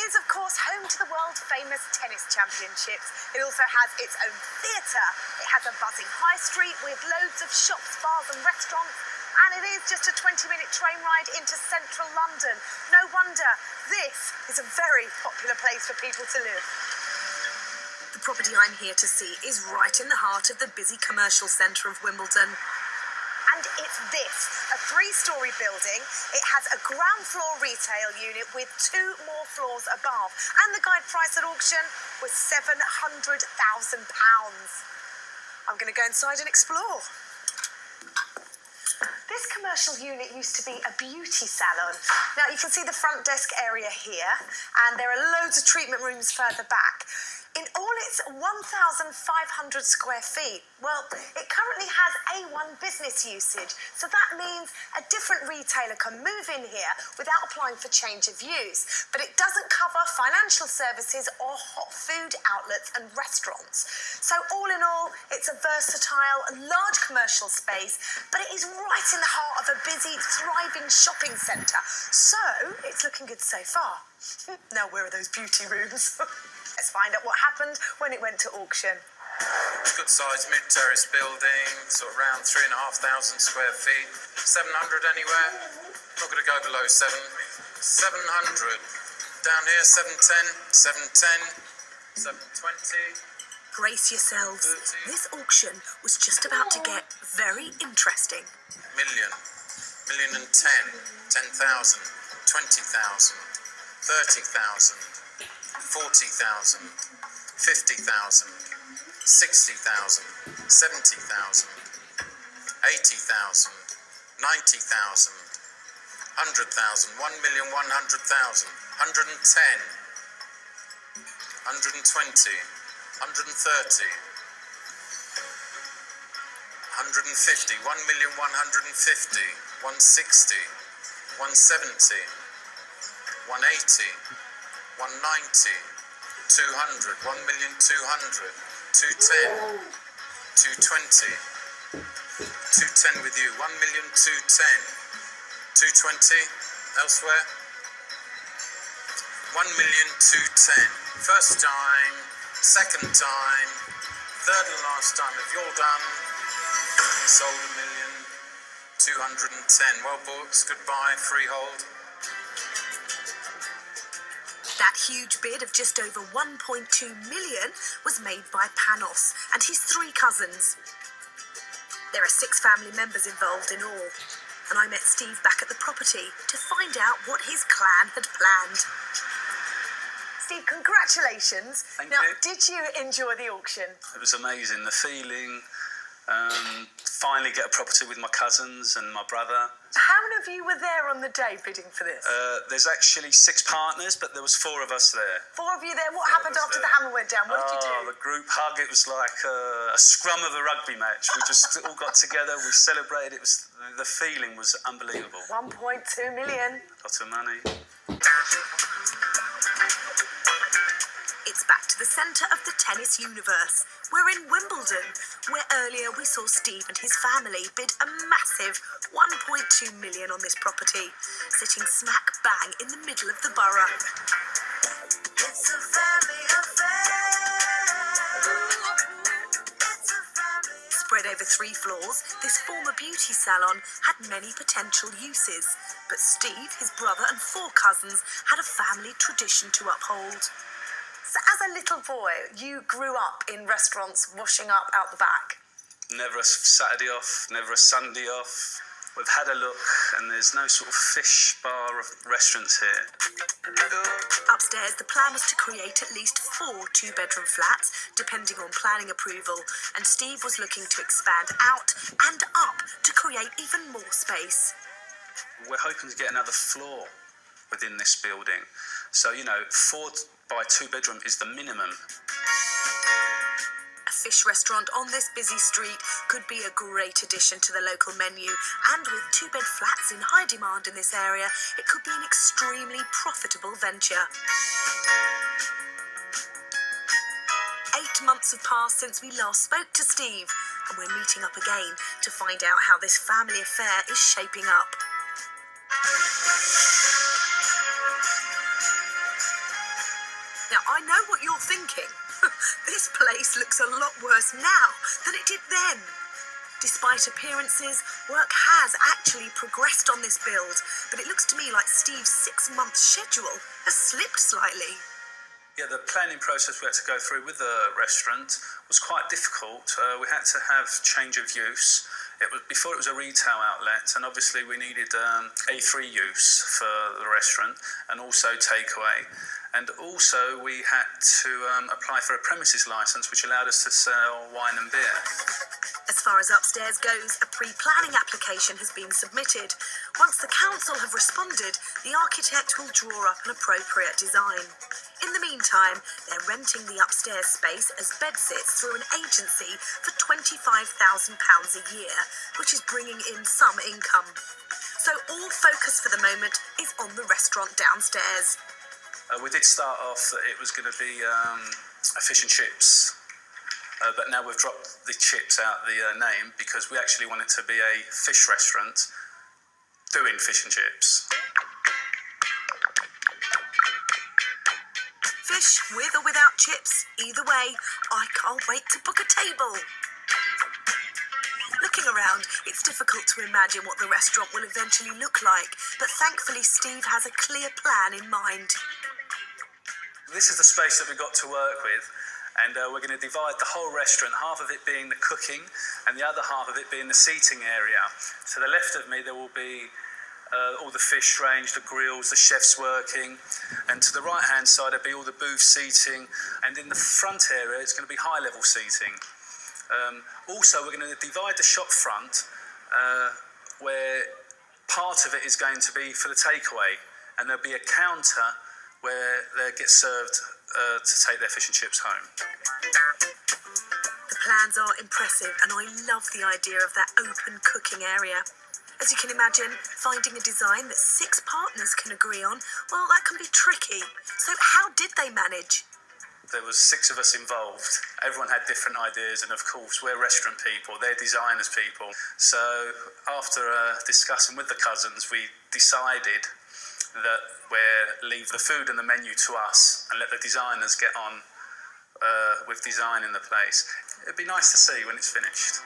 is, of course, home to the world-famous tennis championships. It also has its own theatre. It has a buzzing high street with loads of shops, bars and restaurants. And it is just a 20-minute train ride into central London. No wonder this is a very popular place for people to live. The property I'm here to see is right in the heart of the busy commercial centre of Wimbledon. And it's this, a 3-storey building. It has a ground floor retail unit with 2 more floors above. And the guide price at auction was £700,000. I'm going to go inside and explore. This commercial unit used to be a beauty salon. Now, you can see the front desk area here, and there are loads of treatment rooms further back. In all, it's 1,500 square feet. Well, it currently has A1 business usage, so that means a different retailer can move in here without applying for change of use. But it doesn't cover financial services or hot food outlets and restaurants. So all in all, it's a versatile, large commercial space, but it is right in the heart of a busy, thriving shopping centre. So it's looking good so far. Now, where are those beauty rooms? Let's find out what happened when it went to auction. Good size mid-terrace building, sort of around 3,500 square feet. 700 anywhere. Not going to go below 7. 700. Down here, 710, 710, 720. Brace yourselves. 30. This auction was just about to get very interesting. Million. 1,010,000. 10,000. 20,000. 30,000. 40,000, 50,000, 60,000, 70,000, 80,000, 90,000, 100,000, 1,010,000, 120, 130, 150, 1,150,000, 160, 170, 180, 190, 200, 1,200,000, 210, 220, 210 with you, 1,210,000, 220 elsewhere, 1,210,000. First time, second time, third and last time. If you're done, sold 1,210,000. Well booked, goodbye, freehold. That huge bid of just over 1.2 million was made by Panos and his 3 cousins. There are 6 family members involved in all, and I met Steve back at the property to find out what his clan had planned. Steve, congratulations. Thank you. Did you enjoy the auction? It was amazing, the feeling. Finally get a property with my cousins and my brother. How many of you were there on the day bidding for this? There's actually 6 partners, but there was 4 of us there. 4 of you there. What happened after the hammer went down? What did you do? The group hug. It was like a scrum of a rugby match. We just all got together. We celebrated. The feeling was unbelievable. 1.2 million. Lots of money. It's back to the centre of the tennis universe. We're in Wimbledon, where earlier we saw Steve and his family bid a massive 1.2 million on this property, sitting smack bang in the middle of the borough. It's a family affair. Spread over 3 floors, this former beauty salon had many potential uses, but Steve, his brother and 4 cousins had a family tradition to uphold. So as a little boy, you grew up in restaurants washing up out the back? Never a Saturday off, never a Sunday off. We've had a look and there's no sort of fish bar of restaurants here. Upstairs, the plan was to create at least 4 2-bedroom flats, depending on planning approval, and Steve was looking to expand out and up to create even more space. We're hoping to get another floor within this building. So, 4 by 2 bedroom is the minimum. A fish restaurant on this busy street could be a great addition to the local menu, and with 2-bed flats in high demand in this area, it could be an extremely profitable venture. 8 months have passed since we last spoke to Steve, and we're meeting up again to find out how this family affair is shaping up. Now, I know what you're thinking. This place looks a lot worse now than it did then. Despite appearances, work has actually progressed on this build, but it looks to me like Steve's 6-month schedule has slipped slightly. Yeah, the planning process we had to go through with the restaurant was quite difficult. We had to have change of use. Before it was a retail outlet, and obviously we needed A3 use for the restaurant and also takeaway. And also we had to apply for a premises licence, which allowed us to sell wine and beer. As far as upstairs goes, a pre-planning application has been submitted. Once the council have responded, the architect will draw up an appropriate design. In the meantime, they're renting the upstairs space as bedsits through an agency for £25,000 a year, which is bringing in some income. So all focus for the moment is on the restaurant downstairs. We did start off that it was going to be a fish and chips. But now we've dropped the chips out the name because we actually want it to be a fish restaurant doing fish and chips. Fish with or without chips, either way, I can't wait to book a table. Looking around, it's difficult to imagine what the restaurant will eventually look like, but thankfully Steve has a clear plan in mind. This is the space that we got to work with. And we're going to divide the whole restaurant, half of it being the cooking and the other half of it being the seating area. To the left of me there will be all the fish range, the grills, the chefs working, and to the right hand side there'll be all the booth seating, and in the front area it's going to be high level seating. Also we're going to divide the shop front where part of it is going to be for the takeaway, and there'll be a counter where they get served to take their fish and chips home. The plans are impressive, and I love the idea of that open cooking area. As you can imagine, finding a design that 6 partners can agree on, well, that can be tricky. So how did they manage? There was 6 of us involved. Everyone had different ideas, and of course we're restaurant people, they're designers people. So after discussing with the cousins, we decided that we'll leave the food and the menu to us and let the designers get on with designing the place. It'd be nice to see when it's finished.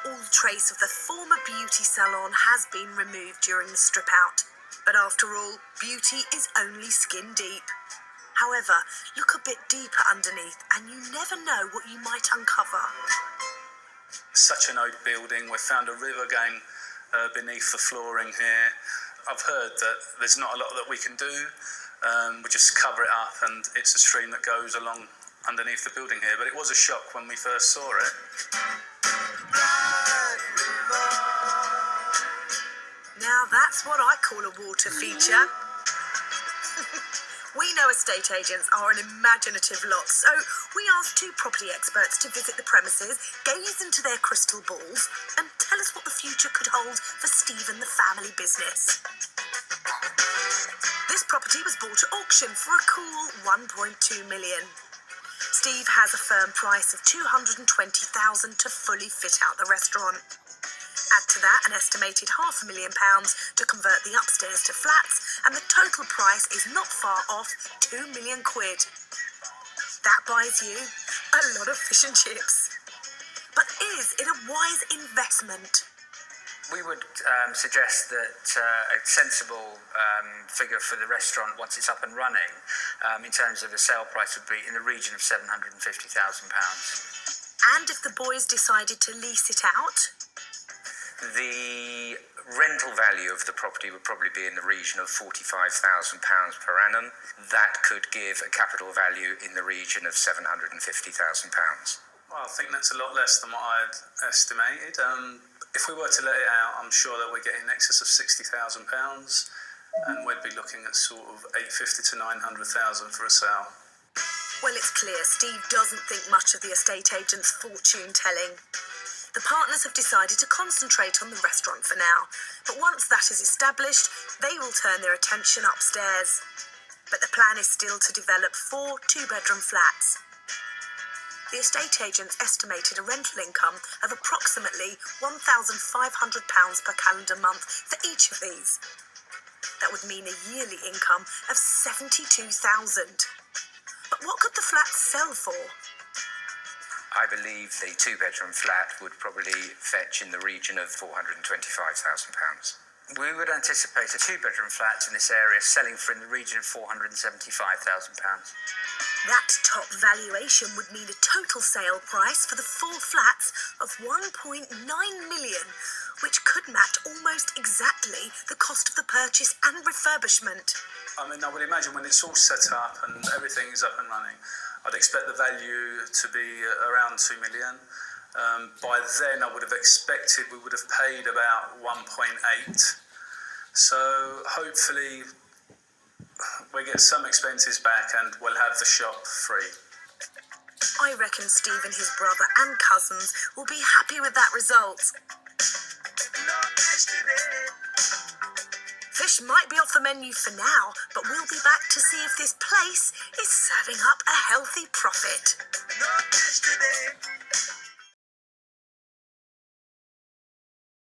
All trace of the former beauty salon has been removed during the strip out. But after all, beauty is only skin deep. However, look a bit deeper underneath and you never know what you might uncover. Such an old building. We found a river going beneath the flooring here. I've heard that there's not a lot that we can do. We just cover it up and it's a stream that goes along underneath the building here. But it was a shock when we first saw it. Now that's what I call a water feature. We know estate agents are an imaginative lot, so we asked 2 property experts to visit the premises, gaze into their crystal balls, and tell us what the future could hold for Steve and the family business. This property was bought at auction for a cool $1.2 million. Steve has a firm price of $220,000 to fully fit out the restaurant. Add to that an estimated £500,000 to convert the upstairs to flats, and the total price is not far off £2 million. That buys you a lot of fish and chips. But is it a wise investment? We would suggest that a sensible figure for the restaurant once it's up and running in terms of a sale price would be in the region of £750,000. And if the boys decided to lease it out? The rental value of the property would probably be in the region of £45,000 per annum. That could give a capital value in the region of £750,000. Well, I think that's a lot less than what I'd estimated. If we were to let it out, I'm sure that we're getting in excess of £60,000, and we'd be looking at sort of £850,000 to £900,000 for a sale. Well, it's clear Steve doesn't think much of the estate agent's fortune-telling. The partners have decided to concentrate on the restaurant for now, but once that is established, they will turn their attention upstairs. But the plan is still to develop 4 2-bedroom flats. The estate agents estimated a rental income of approximately £1,500 per calendar month for each of these. That would mean a yearly income of £72,000. But what could the flat sell for? I believe the two-bedroom flat would probably fetch in the region of £425,000. We would anticipate a two-bedroom flat in this area selling for in the region of £475,000. That top valuation would mean a total sale price for the 4 flats of £1.9 million, which could match almost exactly the cost of the purchase and refurbishment. I mean, I would imagine when it's all set up and everything is up and running, I'd expect the value to be around 2 million. By then, I would have expected we would have paid about 1.8. So hopefully we get some expenses back and we'll have the shop free. I reckon Steve and his brother and cousins will be happy with that result. Fish might be off the menu for now, but we'll be back to see if this place is serving up a healthy profit.